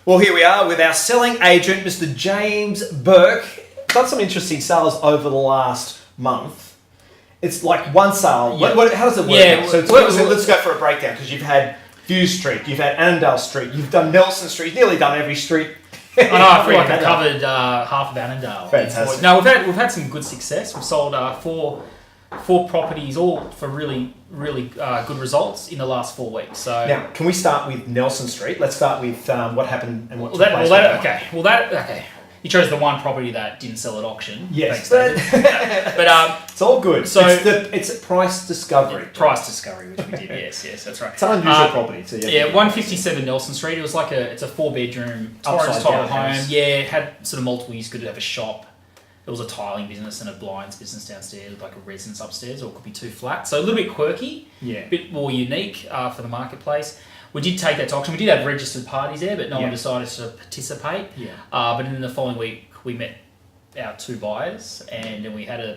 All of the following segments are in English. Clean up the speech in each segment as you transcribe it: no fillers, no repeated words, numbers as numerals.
Well, here we are with our selling agent, Mr. James Burke. Done some interesting sales over the last month. It's like one sale. Yeah. How does it work? Yeah, So let's go for a breakdown, because you've had View Street, you've had Annandale Street, you've done Nelson Street, nearly done every street. I know. I feel like I covered half of Annandale. Fantastic. No, we've had some good success. We've sold four properties, all for really good results in the last 4 weeks. So now, can we start with Nelson Street? Let's start with what happened and what took place. Okay. You chose the one property that didn't sell at auction. Yes, Thanks, but it's all good. So it's a price discovery. Price discovery, which we did. yes, that's right. It's an unusual property. So 157 Nelson Street. It was like it's a 4-bedroom Torrens type of home. Yeah, it had sort of multiple use. Could have a shop. It was a tiling business and a blinds business downstairs, like a residence upstairs, or it could be 2 flats. So a little bit quirky, a bit more unique for the marketplace. We did take that to auction. We did have registered parties there, but no one decided to participate. But in the following week, we met our 2 buyers, and then we had a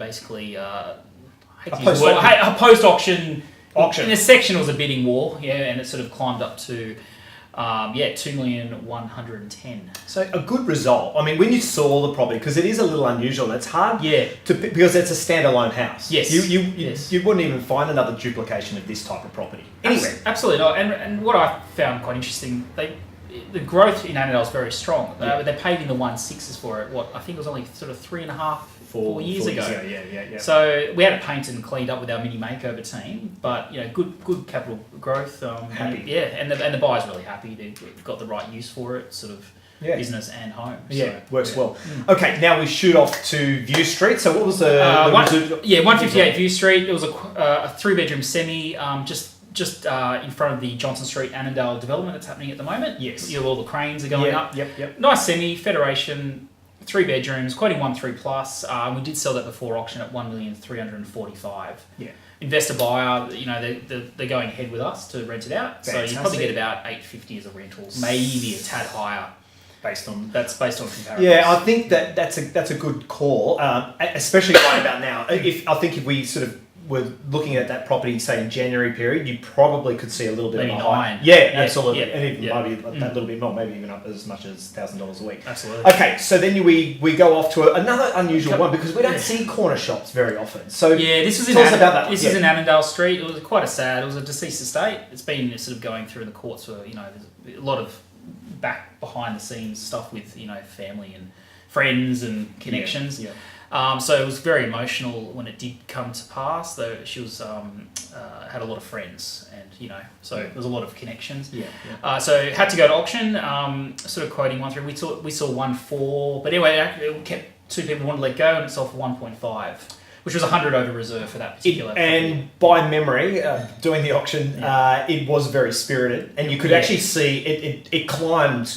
post-auction auction. In a section, it was a bidding war, and it sort of climbed up to 2,110,000. So a good result. I mean, when you saw the property, because it is a little unusual, and it's hard because it's a standalone house. Yes. You wouldn't even find another duplication of this type of property. Anyway. Absolutely not. And what I found quite interesting, the growth in Annandale is very strong. They paid in the 1.6s for it. I think it was only sort of 4 years ago. Yeah. So we had it painted and cleaned up with our mini makeover team, but good capital growth. Happy. And the buyer's really happy. They've got the right use for it, sort of business and home. Works well. Okay, now we shoot off to View Street. So what was the 158 View Street. It was a 3-bedroom semi, just in front of the Johnson Street Annandale development that's happening at the moment. Yes. All the cranes are going up. Yep. Nice semi, Federation, 3 bedrooms, quoting 1.3 plus. We did sell that before auction at 1,345,000. Yeah. Investor buyer, they're going ahead with us to rent it out. Fantastic. So you probably get about 850 as a rental, maybe a tad higher. Based on comparables. Yeah, I think that's a good call, especially right about now. If we sort of were looking at that property, say in January period, you probably could see a little bit maybe of a 9. Yeah, absolutely, and even maybe that little bit more, maybe even up as much as $1,000 a week. Absolutely. Okay, so then we go off to another unusual one, because we don't see corner shops very often. So this was tell us about that. This is in Annandale Street. It was it was a deceased estate. It's been sort of going through in the courts for there's a lot of back behind the scenes stuff with family and friends and connections. So it was very emotional when it did come to pass. Though she was had a lot of friends, and so there was a lot of connections. So had to go to auction. Sort of quoting 1.3. We saw 1.4, but anyway, it kept 2 people wanted to let go, and it sold for 1.5. Which was 100 over reserve for that particular. And by memory, doing the auction, it was very spirited, and you could actually see it climbed.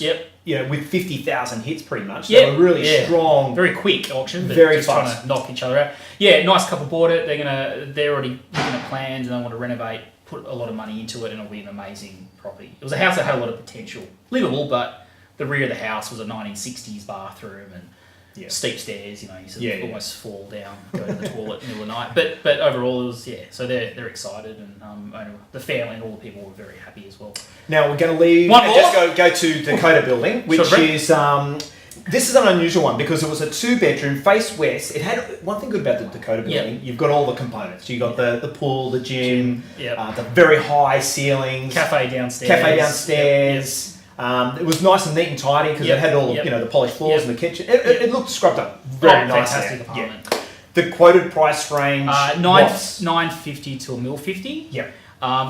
With 50,000 hits, pretty much. They were really strong, very quick auction, but very just fast. trying to knock each other out. Nice couple bought it. They're already planned, and they want to renovate, put a lot of money into it, and it'll be an amazing property. It was a house that had a lot of potential, livable, but the rear of the house was a 1960s bathroom and steep stairs. You sort of almost fall down, go to the toilet in the middle of the night. But overall, it was so they're excited, and the family and all the people were very happy as well. Now we're going to leave and just go to Dakota Building, which is this is an unusual one, because it was a 2-bedroom, faced west. It had one thing good about the Dakota Building. You've got all the components. You got the pool, the gym, the very high ceilings, cafe downstairs. It was nice and neat and tidy, because it had all the polished floors in the kitchen. It looked scrubbed up very nicely. Fantastic apartment. The quoted price range was $950 to $1,050. Yep.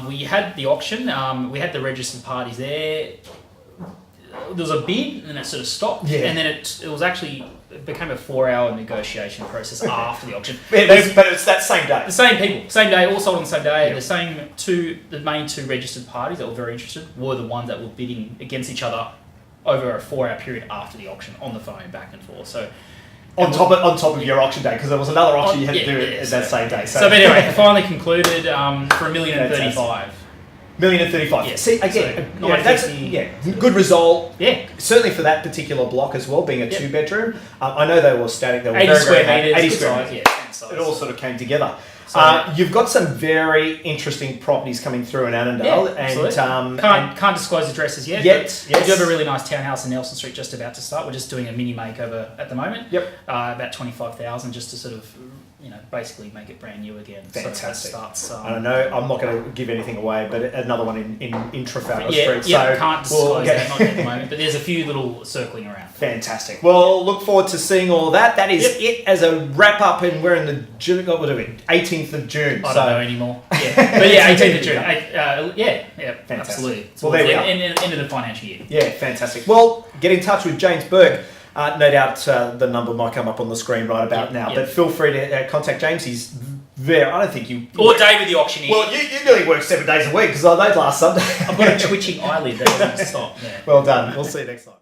We had the auction. We had the registered parties there. There was a bid, and it sort of stopped. And then it became a 4-hour negotiation process after the auction. But it's that same day. The same people, same day, all sold on the same day. The main 2 registered parties that were very interested were the ones that were bidding against each other over a 4-hour period after the auction, on the phone, back and forth. So on top of your auction day, because there was another auction you had to do that same day. So but anyway, it finally concluded for $1,035,000. $1,035,000. Yeah. See, again, that's good result. Yeah. Certainly for that particular block as well, being a 2-bedroom. I know they were static. They were 80 very, square very metres. 80 square metres. Size. It all sort of came together. So, You've got some very interesting properties coming through in Annandale, and can't disclose addresses yet. Yes. We do have a really nice townhouse in Nelson Street just about to start. We're just doing a mini makeover at the moment. Yep. About 25,000 just to sort of, basically make it brand new again. Fantastic. So that starts. I don't know. I'm not going to give anything away, but another one in Trafalgar Street. Yeah, can't disclose that not at the moment, but there's a few little circling around. Fantastic. Well, look forward to seeing all that. That is it as a wrap up, and we're in the June. What we're doing, 18th of June. I don't know anymore. Yeah, but yeah, 18th of June. Fantastic. Absolutely. Well, there we are. End of the financial year. Yeah, fantastic. Well, get in touch with James Burke. No doubt the number might come up on the screen right about now, but feel free to contact James. He's very, I don't think you... Or David the auctioneer. Well, you nearly work 7 days a week because I know last Sunday. I've got a twitching eyelid that doesn't stop. Yeah. Well done. We'll see you next time.